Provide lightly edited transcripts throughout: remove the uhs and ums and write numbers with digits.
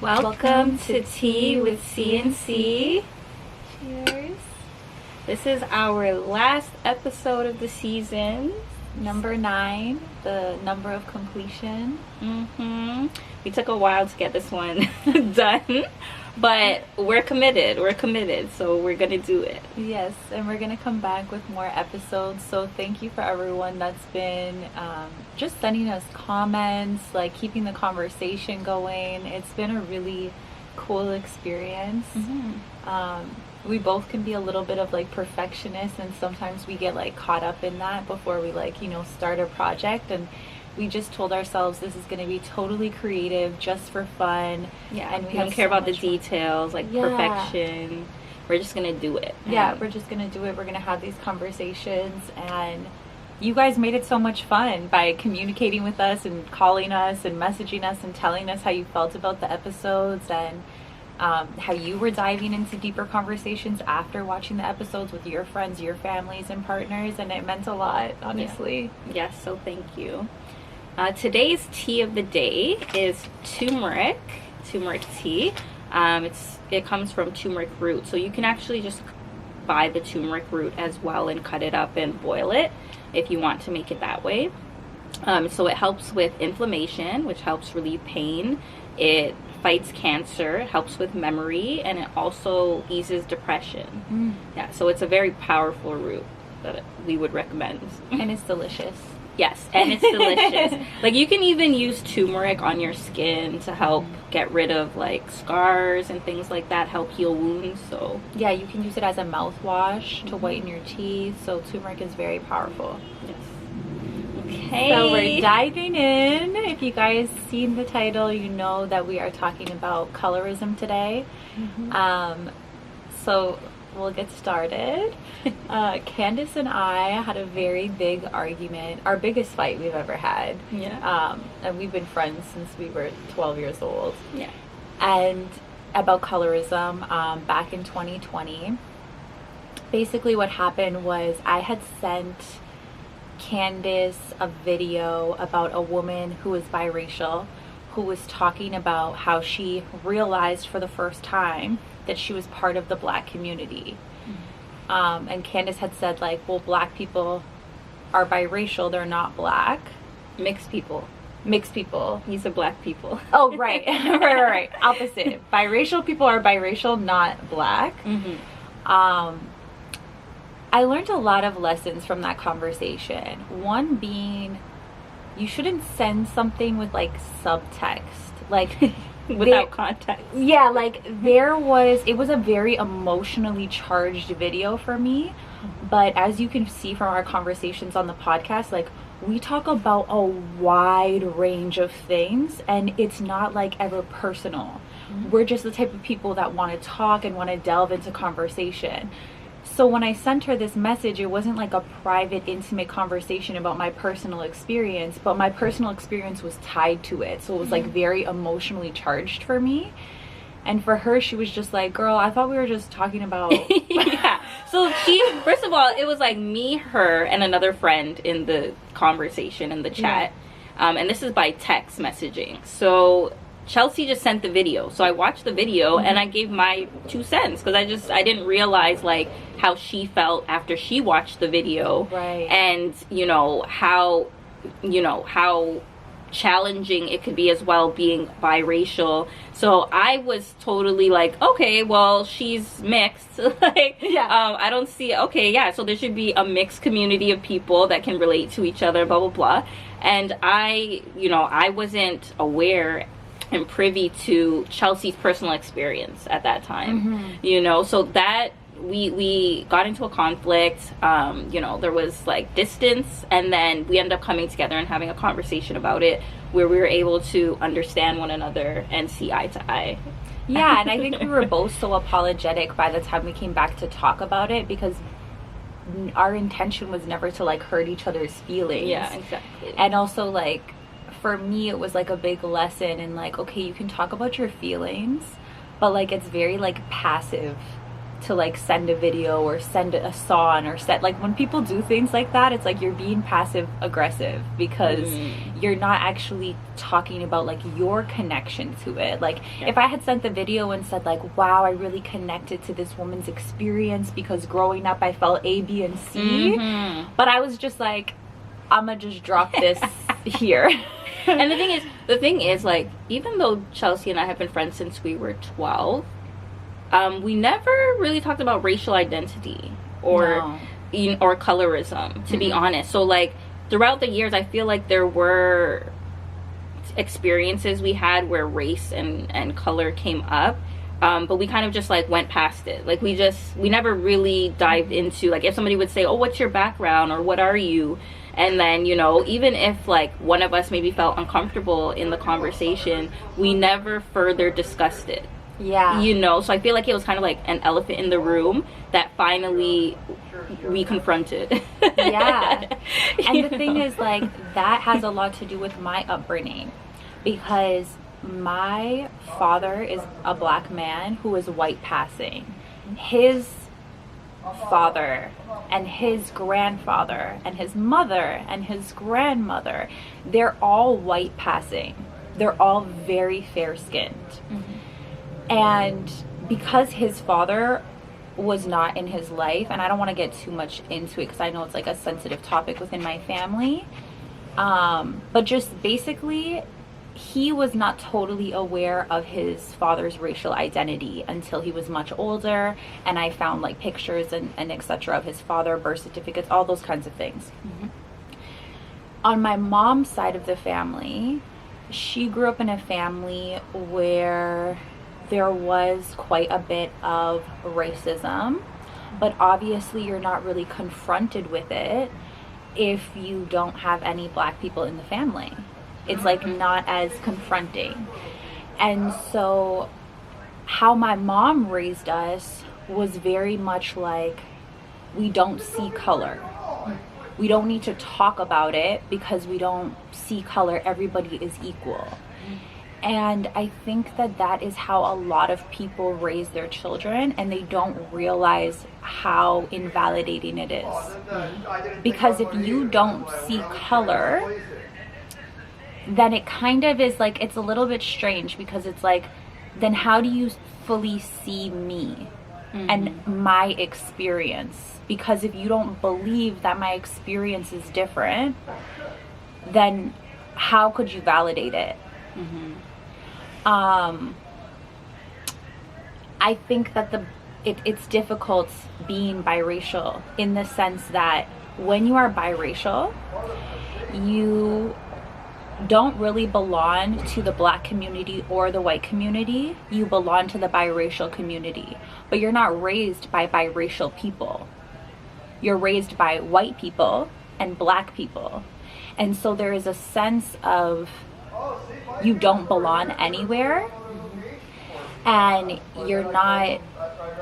Welcome to Tea with C&C. Cheers. This is our last episode of the season. Number 9, the number of completion. We took a while to get this one done, but we're committed. So we're gonna do it. Yes, and we're gonna come back with more episodes. So thank you for everyone that's been just sending us comments, like keeping the conversation going. It's been a really cool experience. We both can be a little bit of like perfectionists, and sometimes we get like caught up in that before we start a project, and we just told ourselves this is going to be totally creative, just for fun. And we don't care about the details, perfection. We're just going to do it. We're just going to do it. We're going to have these conversations, and you guys made it so much fun by communicating with us and calling us and messaging us and telling us how you felt about the episodes, and how you were diving into deeper conversations after watching the episodes with your friends, your families, and partners, and it meant a lot, honestly. Yes, so thank you. Today's tea of the day is turmeric tea. It comes from turmeric root, so you can actually just buy the turmeric root as well and cut it up and boil it if you want to make it that way. So it helps with inflammation, which helps relieve pain. It fights cancer, helps with memory, and it also eases depression. So it's a very powerful root that we would recommend. And it's delicious. Yes, and it's delicious. You can even use turmeric on your skin to help get rid of scars and things like that, help heal wounds. So yeah, you can use it as a mouthwash to whiten your teeth. So turmeric is very powerful. Yes. Okay. So we're diving in. If you guys seen the title, you know that we are talking about colorism today. So we'll get started. Candace and I had a very big argument, our biggest fight we've ever had. And we've been friends since we were 12 years old. And about colorism back in 2020. Basically what happened was I had sent Candace a video about a woman who was biracial, who was talking about how she realized for the first time that she was part of the black community. And Candace had said well, black people are biracial, they're not black. Mixed people. You said black people. Oh, right. right. Opposite. Biracial people are biracial, not black. I learned a lot of lessons from that conversation. One being, you shouldn't send something with subtext, without context. Yeah, it was a very emotionally charged video for me. But as you can see from our conversations on the podcast, we talk about a wide range of things, and it's not ever personal. We're just the type of people that want to talk and want to delve into conversation. So when I sent her this message, it wasn't a private, intimate conversation about my personal experience, but my personal experience was tied to it. So it was very emotionally charged for me. And for her, she was just girl, I thought we were just talking about... So first of all, it was me, her, and another friend in the conversation, in the chat. And this is by text messaging. So Chelsea just sent the video, so I watched the video and I gave my 2 cents because I didn't realize how she felt after she watched the video, right? And how challenging it could be as well being biracial. So I was totally okay, well, she's mixed. I don't see, so there should be a mixed community of people that can relate to each other, blah blah blah. And I wasn't aware and privy to Chelsea's personal experience at that time. So that we got into a conflict. There was distance, and then we ended up coming together and having a conversation about it where we were able to understand one another and see eye to eye. And I think we were both so apologetic by the time we came back to talk about it, because our intention was never to hurt each other's feelings. Exactly. And also for me, it was a big lesson in okay, you can talk about your feelings, but it's very passive to like send a video or send a song or set, like when people do things like that, it's like you're being passive aggressive because you're not actually talking about like your connection to it. Like if I had sent the video and said like, wow, I really connected to this woman's experience because growing up I felt A, B, and C, but I was just like, I'm gonna just drop this here. And the thing is like, even though Chelsea and I have been friends since we were 12, we never really talked about racial identity or or colorism, to be honest. So like throughout the years, I feel like there were experiences we had where race and color came up, but we kind of just like went past it. Like we never really dived into, like, if somebody would say, oh, what's your background, or what are you, and then, you know, even if like one of us maybe felt uncomfortable in the conversation, we never further discussed it. Yeah. You know, so I feel like it was kind of like an elephant in the room that finally we confronted. Yeah. And the thing is, like, that has a lot to do with my upbringing, because my father is a black man who is white passing. His father and his grandfather and his mother and his grandmother, they're all white passing. They're all very fair skinned. And because his father was not in his life, and I don't want to get too much into it because I know it's like a sensitive topic within my family, but just basically he was not totally aware of his father's racial identity until he was much older, and I found like pictures and etc. of his father, birth certificates, all those kinds of things. On my mom's side of the family, she grew up in a family where there was quite a bit of racism, but obviously you're not really confronted with it if you don't have any black people in the family. It's like not as confronting. And so how my mom raised us was very much like, we don't see color. We don't need to talk about it because we don't see color. Everybody is equal. And I think that that is how a lot of people raise their children, and they don't realize how invalidating it is. Because if you don't see color, then it kind of is like, it's a little bit strange, because it's like, then how do you fully see me and my experience? Because if you don't believe that my experience is different, then how could you validate it? I think that it's difficult being biracial, in the sense that when you are biracial, you don't really belong to the black community or the white community. You belong to the biracial community, but you're not raised by biracial people. You're raised by white people and black people. And so there is a sense of you don't belong anywhere, and you're not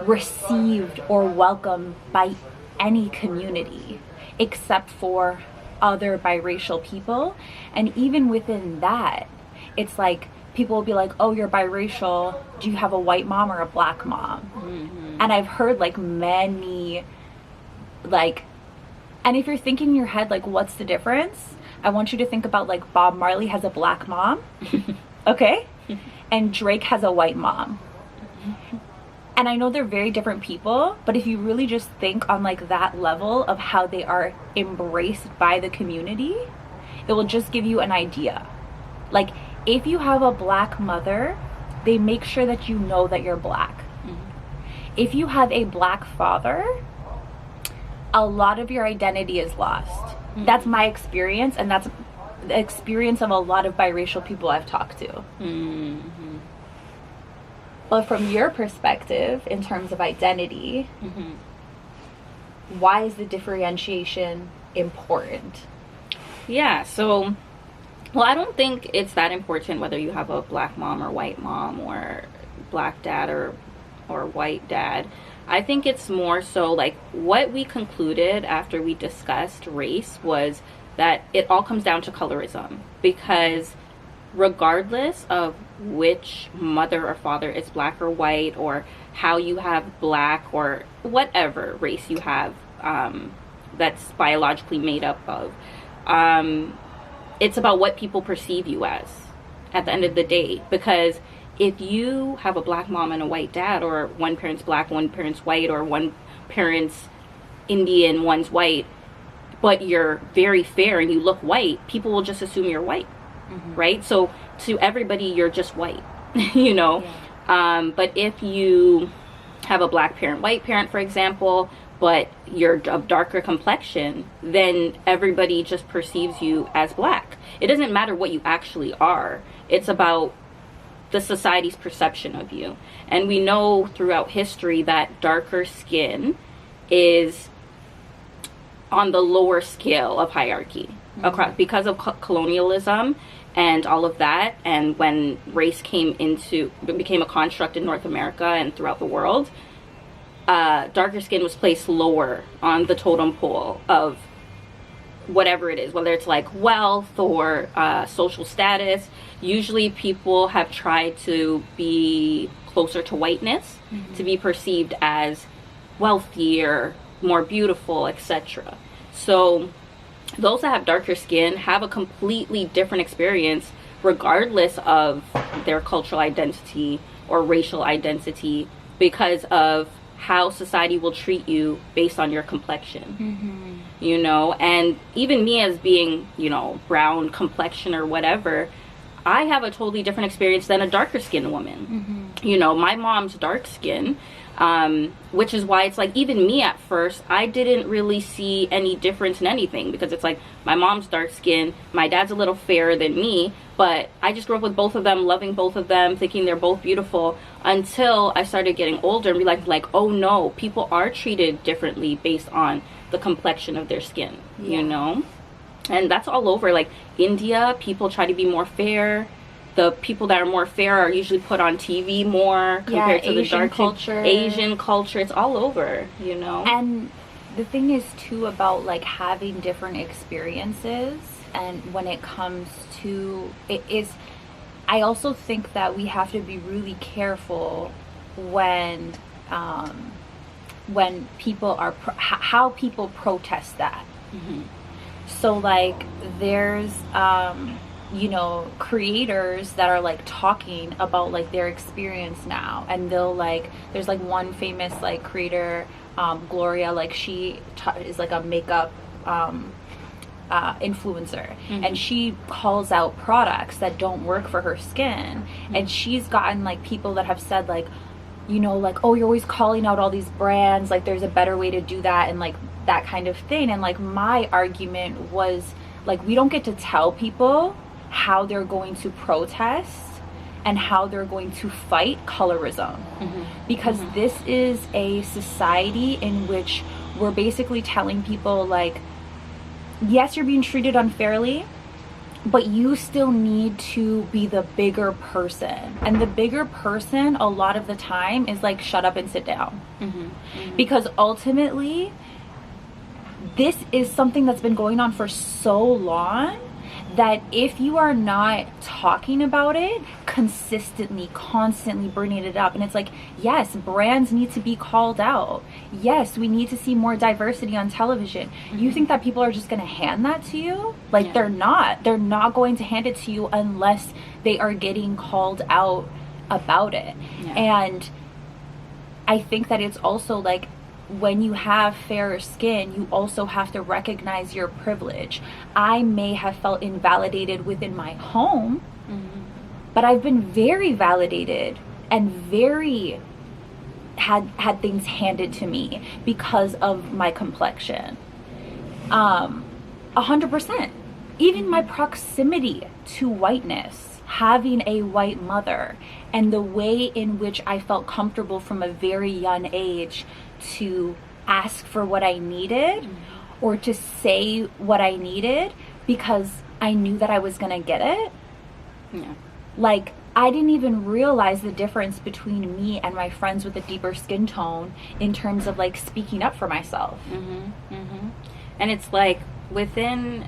received or welcomed by any community except for other biracial people. And even within that, it's like people will be like, oh, you're biracial, do you have a white mom or a black mom? And I've heard like many, like, and if you're thinking in your head like, what's the difference, I want you to think about like Bob Marley has a black mom, okay, and Drake has a white mom. And I know they're very different people, but if you really just think on like that level of how they are embraced by the community, it will just give you an idea. Like, if you have a black mother, they make sure that you know that you're black. If you have a black father, a lot of your identity is lost. That's my experience, and that's the experience of a lot of biracial people I've talked to. But from your perspective, in terms of identity, why is the differentiation important? Yeah, so, well, I don't think it's that important whether you have a black mom or white mom, or black dad or white dad. I think it's more so like what we concluded after we discussed race was that it all comes down to colorism, because regardless of which mother or father is black or white, or how you have black or whatever race you have that's biologically made up of. It's about what people perceive you as at the end of the day. Because if you have a black mom and a white dad, or one parent's black, one parent's white, or one parent's Indian, one's white, but you're very fair and you look white, people will just assume you're white, right? So to everybody, you're just white, you know? Yeah. But if you have a black parent, white parent, for example, but you're of darker complexion, then everybody just perceives you as black. It doesn't matter what you actually are. It's about the society's perception of you. And we know throughout history that darker skin is on the lower scale of hierarchy across, because of colonialism and all of that. And when race became a construct in North America and throughout the world, darker skin was placed lower on the totem pole of whatever it is, whether it's like wealth or social status. Usually people have tried to be closer to whiteness, to be perceived as wealthier, more beautiful, etc. So those that have darker skin have a completely different experience regardless of their cultural identity or racial identity, because of how society will treat you based on your complexion. You know, and even me as being, you know, brown complexion or whatever, I have a totally different experience than a darker skinned woman. You know, my mom's dark skin, which is why it's like, even me at first, I didn't really see any difference in anything, because it's like, my mom's dark skin, my dad's a little fairer than me, but I just grew up with both of them, loving both of them, thinking they're both beautiful, until I started getting older and realized, like, oh no, people are treated differently based on the complexion of their skin, you know? And that's all over. Like, India, people try to be more fair. The people that are more fair are usually put on TV more compared to the dark culture. Asian culture, it's all over, you know? And the thing is too about like having different experiences, and when it comes to it is, I also think that we have to be really careful when people are how people protest that. So like there's you know, creators that are like talking about like their experience now, and they'll like, there's like one famous like creator, Gloria, like she is like a makeup influencer, and she calls out products that don't work for her skin, and she's gotten like people that have said like, you know, like, oh, you're always calling out all these brands, like there's a better way to do that, and like that kind of thing. And like my argument was like, we don't get to tell people how they're going to protest and how they're going to fight colorism, because this is a society in which we're basically telling people like, yes, you're being treated unfairly, but you still need to be the bigger person. And the bigger person a lot of the time is like, shut up and sit down. Because ultimately this is something that's been going on for so long that if you are not talking about it consistently, constantly bringing it up, and it's like, yes, brands need to be called out. Yes, we need to see more diversity on television. You think that people are just going to hand that to you? Like, they're not. They're not going to hand it to you unless they are getting called out about it. And I think that it's also like, when you have fairer skin, you also have to recognize your privilege. I may have felt invalidated within my home, but I've been very validated and very had things handed to me because of my complexion. 100%. Even my proximity to whiteness, having a white mother, and the way in which I felt comfortable from a very young age to ask for what I needed or to say what I needed because I knew that I was gonna get it. Like, I didn't even realize the difference between me and my friends with a deeper skin tone in terms of like speaking up for myself. And it's like, within,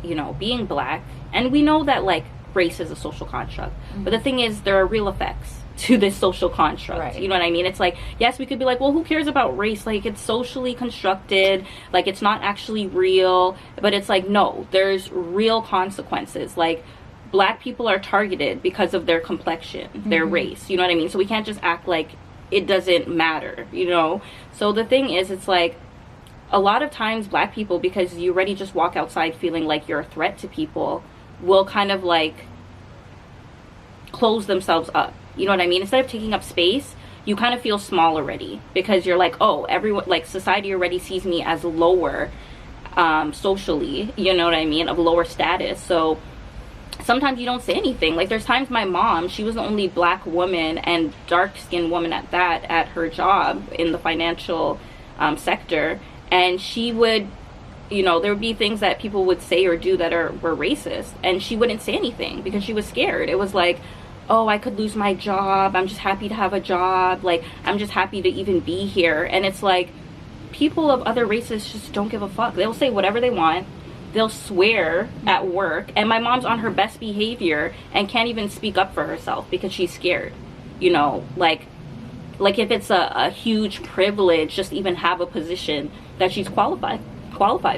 you know, being black, and we know that like race is a social construct. But the thing is, there are real effects to this social construct. Right. You know what I mean? It's like, yes, we could be like, well, who cares about race? Like, it's socially constructed. Like, it's not actually real. But it's like, no, there's real consequences. Like, Black people are targeted because of their complexion, their race. You know what I mean? So we can't just act like it doesn't matter, you know? So the thing is, it's like, a lot of times Black people, because you already just walk outside feeling like you're a threat to people, will kind of like close themselves up. You know what I mean? Instead of taking up space, you kind of feel small already, because you're like, oh, everyone, like, society already sees me as lower socially, you know what I mean, of lower status. So sometimes you don't say anything. Like, there's times my mom, she was the only Black woman and dark-skinned woman at that, at her job in the financial sector, and she would, you know, there would be things that people would say or do that were racist, and she wouldn't say anything because she was scared. It was like, oh, I could lose my job, I'm just happy to have a job, like, I'm just happy to even be here. And it's like, people of other races just don't give a fuck. They'll say whatever they want, they'll swear at work, and my mom's on her best behavior and can't even speak up for herself because she's scared. You know, like if it's a huge privilege just to even have a position that she's qualified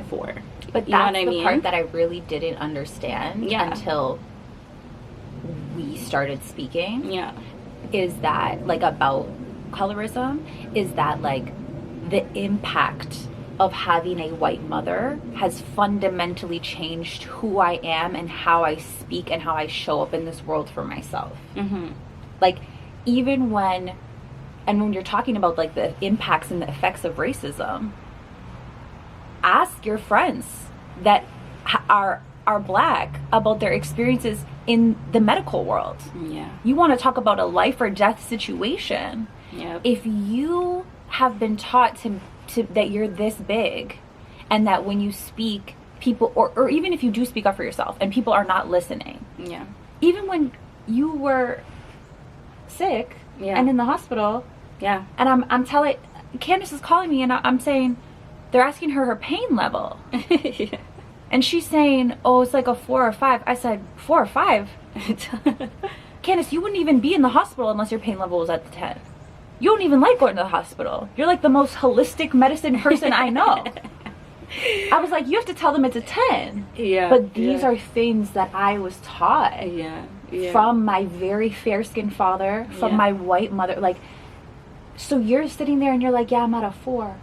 for. But you know that's what I the mean? part that I really didn't understand until we started speaking. Yeah. Is that, like, about colorism, is that, like, the impact of having a white mother has fundamentally changed who I am and how I speak and how I show up in this world for myself. Like, even when you're talking about, like, the impacts and the effects of racism, ask your friends that are Black about their experiences in the medical world. Yeah. You want to talk about a life or death situation. Yep. If you have been taught to that you're this big, and that when you speak, people, or even if you do speak up for yourself and people are not listening. Yeah. Even when you were sick and in the hospital. Yeah. And I'm telling, Candace is calling me and I'm saying, they're asking her pain level. Yeah. And she's saying, oh, it's like a 4 or 5. I said, 4 or 5? Candace, you wouldn't even be in the hospital unless your pain level was at the 10. You don't even like going to the hospital. You're like the most holistic medicine person I know. I was like, you have to tell them it's a 10. Yeah. But these are things that I was taught. Yeah. From my very fair-skinned father, from my white mother. Like, so you're sitting there and you're like, yeah, I'm at a 4.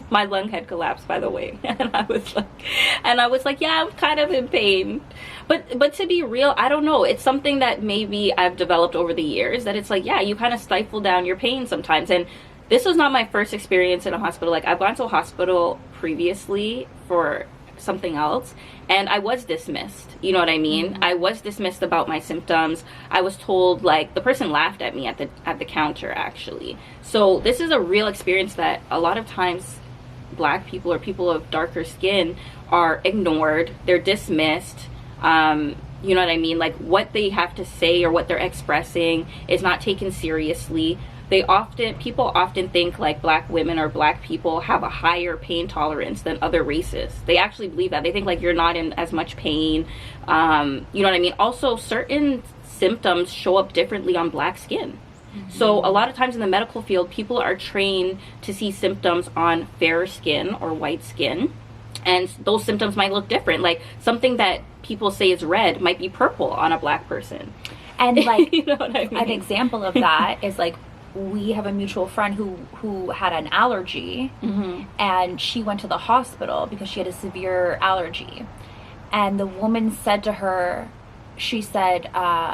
My lung had collapsed, by the way, and I was like, yeah, I'm kind of in pain, but to be real, I don't know, it's something that maybe I've developed over the years, that it's like, yeah, you kind of stifle down your pain sometimes. And this was not my first experience in a hospital. Like, I've gone to a hospital previously for something else, and I was dismissed, you know what I mean? I was dismissed about my symptoms. I was told, like, the person laughed at me at the counter, actually. So this is a real experience that a lot of times Black people or people of darker skin are ignored, they're dismissed. You know what I mean? Like, what they have to say or what they're expressing is not taken seriously. People often think, like, Black women or Black people have a higher pain tolerance than other races. They actually believe that. They think, like, you're not in as much pain. You know what I mean? Also, certain symptoms show up differently on Black skin. So a lot of times in the medical field, people are trained to see symptoms on fair skin or white skin. And those symptoms might look different. Like, something that people say is red might be purple on a Black person. And, like, you know what I mean? An example of that is, like, we have a mutual friend who had an allergy, and she went to the hospital because she had a severe allergy. And the woman said to her, she said,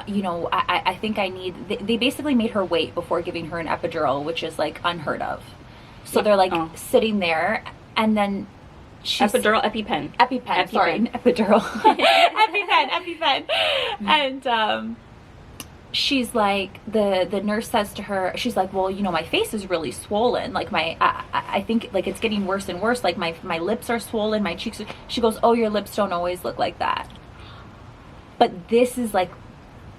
you know, I think I need, they basically made her wait before giving her an epidural, which is, like, unheard of. So they're, like, sitting there, and then she's... EpiPen. Sorry, epidural. EpiPen. And, she's like, the nurse says to her, she's like, well, you know, my face is really swollen. Like, I think, like, it's getting worse and worse. Like, my lips are swollen, my cheeks are... She goes, oh, your lips don't always look like that. But this is, like,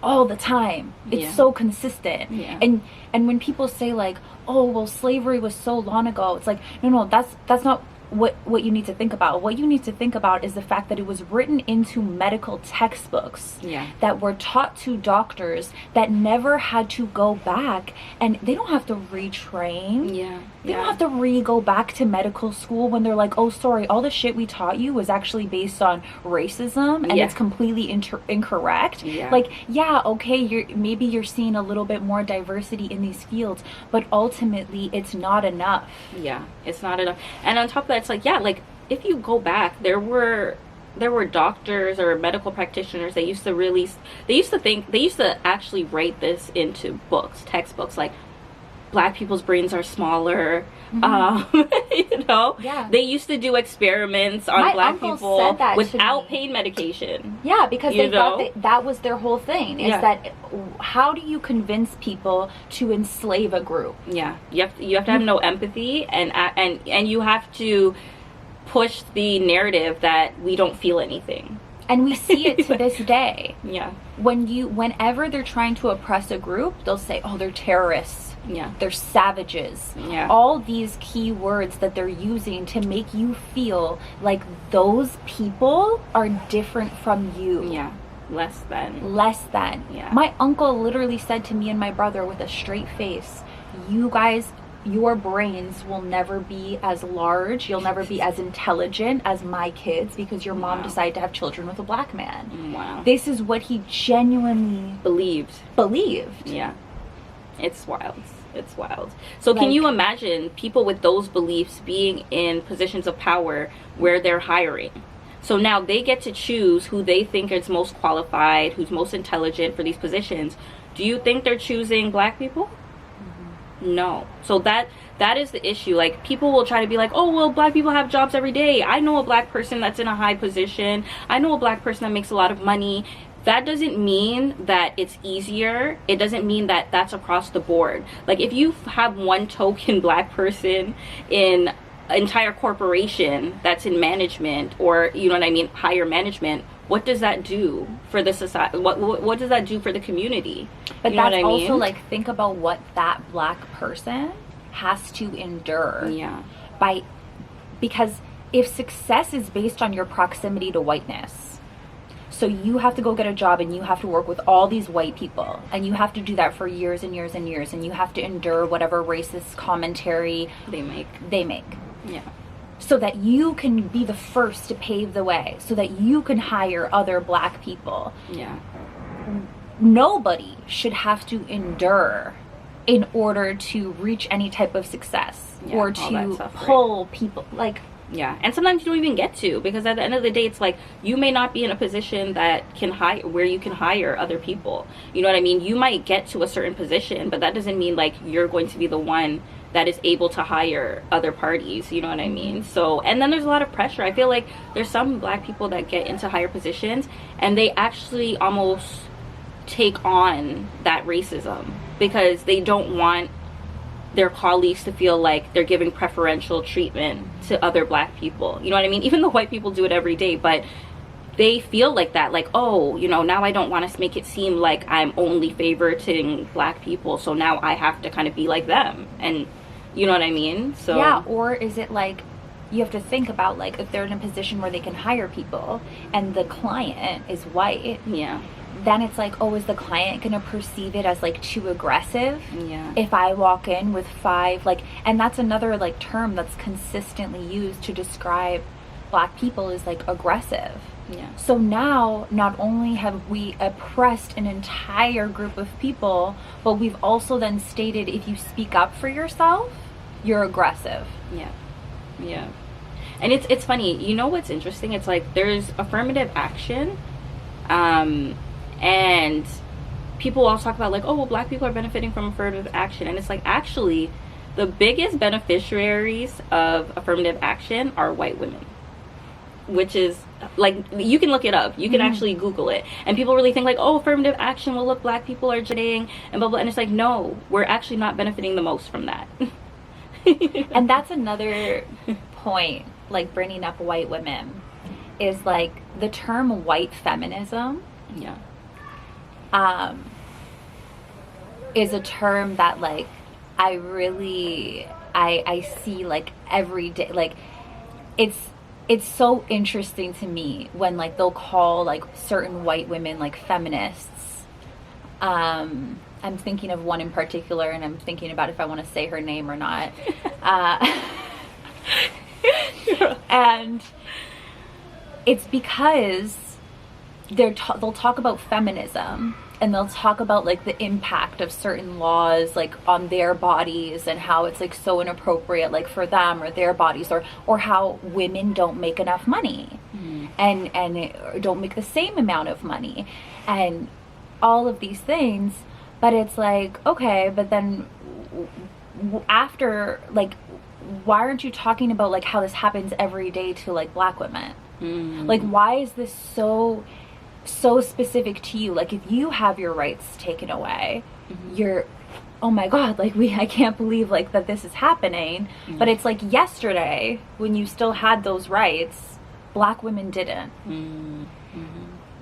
all the time. It's so consistent. Yeah. And when people say, like, oh, well, slavery was so long ago, it's like, no, that's not what you need to think about. What you need to think about is the fact that it was written into medical textbooks that were taught to doctors that never had to go back, and they don't have to retrain. They don't have to go back to medical school when they're like, oh, sorry, all the shit we taught you was actually based on racism and it's completely incorrect. Like, okay, maybe you're seeing a little bit more diversity in these fields, but ultimately it's not enough. It's not enough. And on top of that, it's like, like, if you go back, there were doctors or medical practitioners that used to actually write this into textbooks, like, Black people's brains are smaller. You know, they used to do experiments on Black people without pain medication. Because they thought that was their whole thing, is that how do you convince people to enslave a group? You have to have no empathy, and you have to push the narrative that we don't feel anything. And we see it to this day. Whenever they're trying to oppress a group, they'll say, oh, they're terrorists. They're savages. All these key words that they're using to make you feel like those people are different from you. Less than. My uncle literally said to me and my brother with a straight face, you guys, your brains will never be as large, you'll never be as intelligent as my kids because your mom decided to have children with a Black man. This is what he genuinely believed. It's wild. So can you imagine people with those beliefs being in positions of power where they're hiring? So now they get to choose who they think is most qualified, who's most intelligent for these positions. Do you think they're choosing Black people? No. So that is the issue. Like, people will try to be like, oh, well, Black people have jobs every day. I know a Black person that's in a high position. I know a Black person that makes a lot of money. That doesn't mean that it's easier. It doesn't mean that that's across the board. Like, if you have one token Black person in an entire corporation that's in management, or, you know what I mean, higher management, what does that do for the society? What does that do for the community? But you know that's also, like, think about what that Black person has to endure. Because if success is based on your proximity to whiteness, so you have to go get a job and you have to work with all these white people, and you have to do that for years and years and years, and you have to endure whatever racist commentary they make. So that you can be the first to pave the way, so that you can hire other Black people. Nobody should have to endure in order to reach any type of success or to pull people, like, and sometimes you don't even get to, because at the end of the day, it's like, you may not be in a position that can where you can hire other people. You know what I mean? You might get to a certain position, but that doesn't mean, like, you're going to be the one that is able to hire other parties. You know what I mean? So, and then there's a lot of pressure. I feel like there's some Black people that get into higher positions and they actually almost take on that racism because they don't want their colleagues to feel like they're giving preferential treatment to other Black people. You know what I mean? Even though white people do it every day, but they feel like that, like, oh, you know, now I don't want to make it seem like I'm only favoriting Black people, so now I have to kind of be like them. And you know what I mean? So yeah, or is it like, you have to think about, like, if they're in a position where they can hire people and the client is white, then it's like, oh, is the client gonna perceive it as, like, too aggressive? If I walk in with 5, like, and that's another, like, term that's consistently used to describe Black people, is, like, aggressive. So now, not only have we oppressed an entire group of people, but we've also then stated, if you speak up for yourself, you're aggressive. And it's funny, you know what's interesting? It's like, there's affirmative action, and people always talk about, like, oh, well, Black people are benefiting from affirmative action, and it's like, actually, the biggest beneficiaries of affirmative action are white women, which is, like, you can look it up, you can actually Google it, and people really think, like, oh, affirmative action, well, look, Black people are getting, and blah blah, and it's like, no, we're actually not benefiting the most from that. And that's another point, like, bringing up white women, is, like, the term white feminism is a term that, like, I see, like, every day. Like, it's so interesting to me when like they'll call like certain white women like feminists. I'm thinking of one in particular, and I'm thinking about if I want to say her name or not. And it's because they'll talk about feminism, and they'll talk about like the impact of certain laws like on their bodies, and how it's like so inappropriate like for them or their bodies, or how women don't make enough money, and don't make the same amount of money, and all of these things. But it's like, okay, but then after, like, why aren't you talking about like how this happens every day to like black women? Like, why is this so specific to you? Like, if you have your rights taken away, you're, oh my god, like I can't believe like that this is happening. But it's like yesterday when you still had those rights, black women didn't.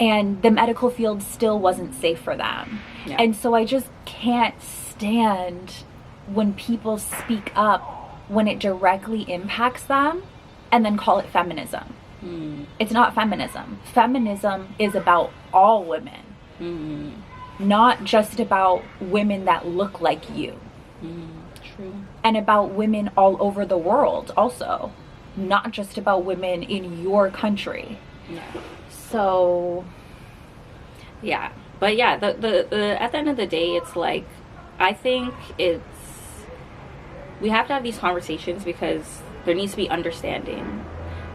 And the medical field still wasn't safe for them. And so I just can't stand when people speak up when it directly impacts them and then call it feminism. It's not feminism. Feminism is about all women, not just about women that look like you. True. And about women all over the world also, not just about women in your country. So yeah, but yeah, the at the end of the day, it's like, I think we have to have these conversations because there needs to be understanding.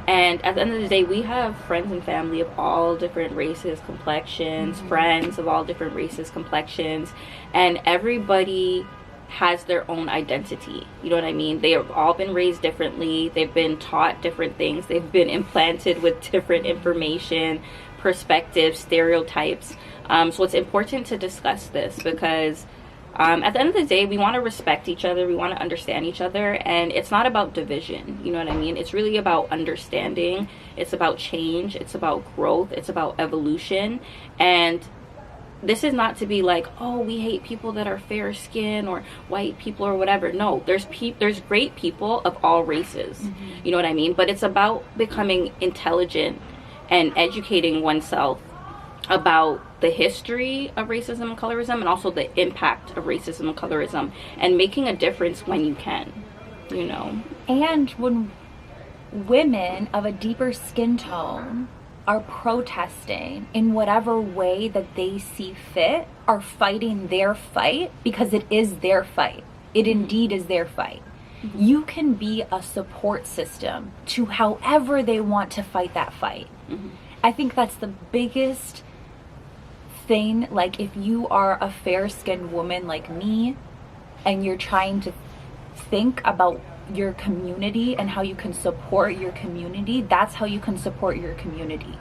And at the end of the day, we have friends and family of all different races, complexions, friends of all different races, complexions, and everybody has their own identity. You know what I mean? They have all been raised differently. They've been taught different things. They've been implanted with different information, perspectives, stereotypes. So it's important to discuss this because at the end of the day, we want to respect each other. We want to understand each other. And it's not about division. You know what I mean? It's really about understanding. It's about change. It's about growth. It's about evolution. And this is not to be like, oh, we hate people that are fair skin or white people or whatever. No, there's great people of all races. You know what I mean? But it's about becoming intelligent and educating oneself about the history of racism and colorism, and also the impact of racism and colorism, and making a difference when you can, you know. And when women of a deeper skin tone are protesting in whatever way that they see fit, are fighting their fight, because it is their fight. It indeed is their fight. You can be a support system to however they want to fight that fight. I think that's the biggest thing. Like, if you are a fair-skinned woman like me and you're trying to think about your community and how you can support your community, that's how you can support your community.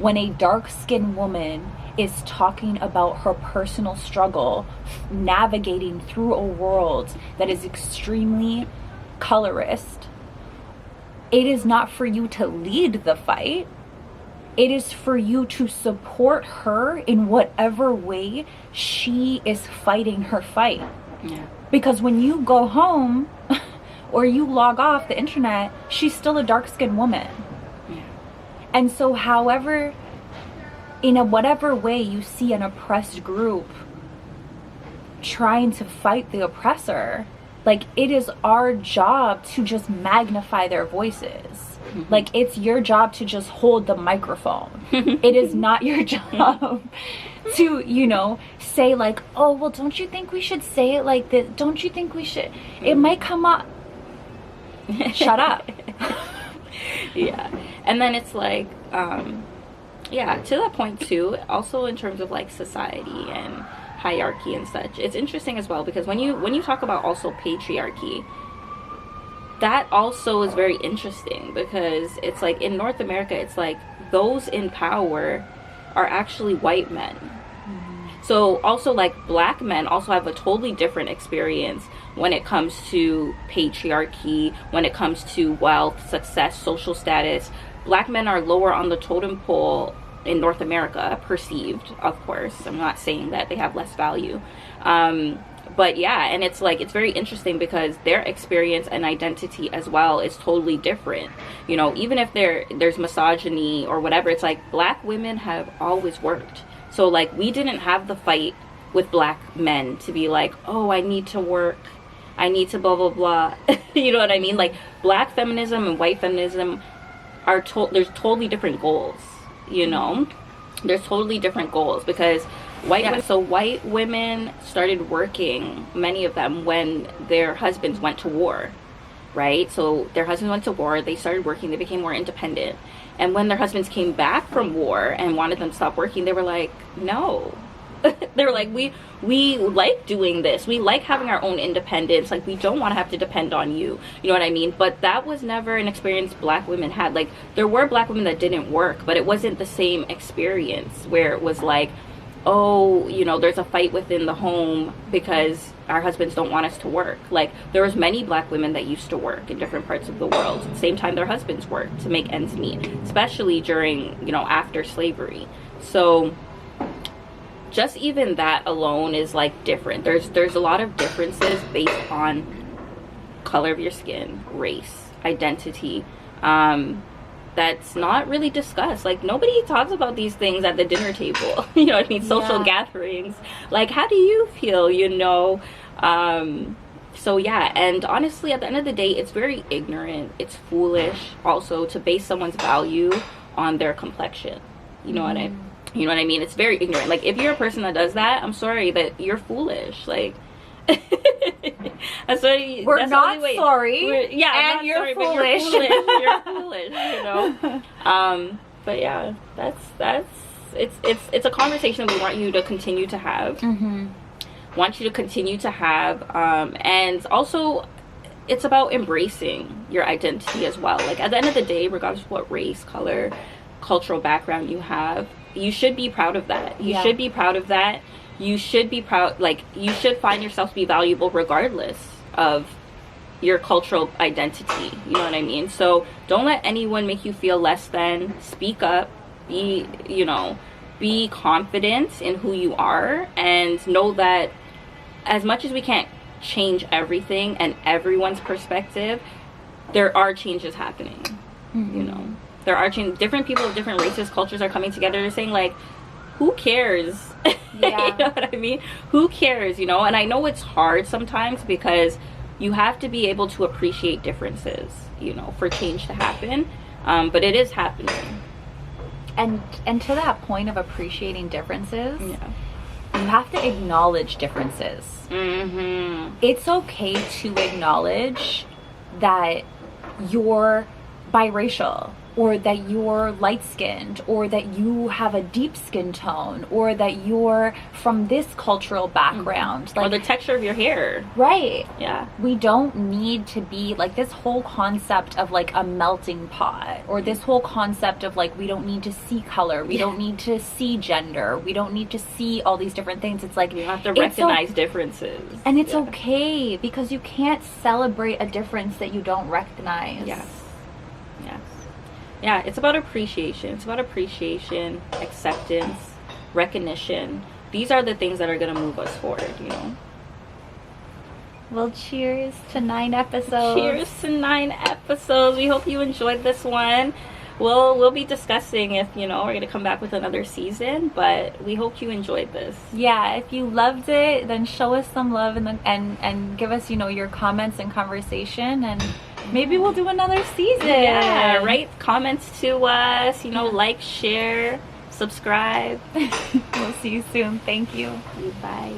When a dark-skinned woman is talking about her personal struggle navigating through a world that is extremely colorist, it is not for you to lead the fight. It is for you to support her in whatever way she is fighting her fight. Because when you go home or you log off the internet, she's still a dark-skinned woman. And so however, in whatever way you see an oppressed group trying to fight the oppressor, like, it is our job to just magnify their voices. Like, it's your job to just hold the microphone. It is not your job to, you know, say like, oh, well, don't you think we should say it like this? Don't you think we should? It might come up. Shut up. Yeah. And then it's like, yeah, to that point too, also in terms of like society and hierarchy and such, it's interesting as well, because when you talk about also patriarchy, that also is very interesting, because it's like in North America, it's like those in power are actually white men. So also, like, black men also have a totally different experience when it comes to patriarchy, when it comes to wealth, success, social status. Black men are lower on the totem pole in North America, perceived, of course. I'm not saying that they have less value. But yeah, and it's like, it's very interesting because their experience and identity as well is totally different. You know, even if there's misogyny or whatever, it's like Black women have always worked. So like, we didn't have the fight with Black men to be like, oh, I need to work, I need to blah blah blah. You know what I mean? Like, Black feminism and white feminism are there's totally different goals. You know, there's totally different goals because white women started working, many of them, when their husbands went to war, right? So their husbands went to war, they started working, they became more independent. And when their husbands came back from war and wanted them to stop working, they were like, no. They were like, we like doing this, we like having our own independence, like we don't want to have to depend on you. You know what I mean? But that was never an experience Black women had. Like, there were Black women that didn't work, but it wasn't the same experience where it was like, oh, you know, there's a fight within the home because our husbands don't want us to work. Like, there was many Black women that used to work in different parts of the world at the same time their husbands worked to make ends meet, especially during, you know, after slavery. So just even that alone is like different. There's a lot of differences based on color of your skin, race, identity, that's not really discussed. Like, nobody talks about these things at the dinner table. You know what I mean? Social gatherings. Like, how do you feel, you know? So yeah, and honestly, at the end of the day, it's very ignorant, it's foolish also to base someone's value on their complexion. You know what I mean? It's very ignorant. Like, if you're a person that does that, I'm sorry, that you're foolish. Like, we're not sorry. Yeah, and you're foolish. You're foolish, you know. But yeah, it's a conversation we want you to continue to have. Want you to continue to have, and also it's about embracing your identity as well. Like, at the end of the day, regardless of what race, color, cultural background you have, you should be proud of that. You should be proud of that. You should be proud, like, you should find yourself to be valuable regardless of your cultural identity. You know what I mean? So don't let anyone make you feel less than. Speak up, be confident in who you are, and know that as much as we can't change everything and everyone's perspective, there are changes happening. You know, there are different people of different races, cultures are coming together. They're saying, like, who cares? You know what I mean? Who cares, you know? And I know it's hard sometimes because you have to be able to appreciate differences, you know, for change to happen. But it is happening. And to that point of appreciating differences, you have to acknowledge differences. It's okay to acknowledge that you're biracial, or that you're light-skinned, or that you have a deep skin tone, or that you're from this cultural background. Like, or the texture of your hair. Right. Yeah. We don't need to be, like, this whole concept of, like, a melting pot, or this whole concept of, like, we don't need to see color, we don't need to see gender, we don't need to see all these different things. It's like, you have to recognize differences. And it's okay, because you can't celebrate a difference that you don't recognize. Yeah, it's about appreciation. It's about appreciation, acceptance, recognition. These are the things that are going to move us forward, you know? Well, cheers to 9 episodes. Cheers to 9 episodes. We hope you enjoyed this one. We'll be discussing if, you know, we're going to come back with another season, but we hope you enjoyed this. Yeah, if you loved it, then show us some love and give us, you know, your comments and conversation, and maybe we'll do another season. Yeah, write comments to us, you know, like, share, subscribe. We'll see you soon. Thank you. Bye.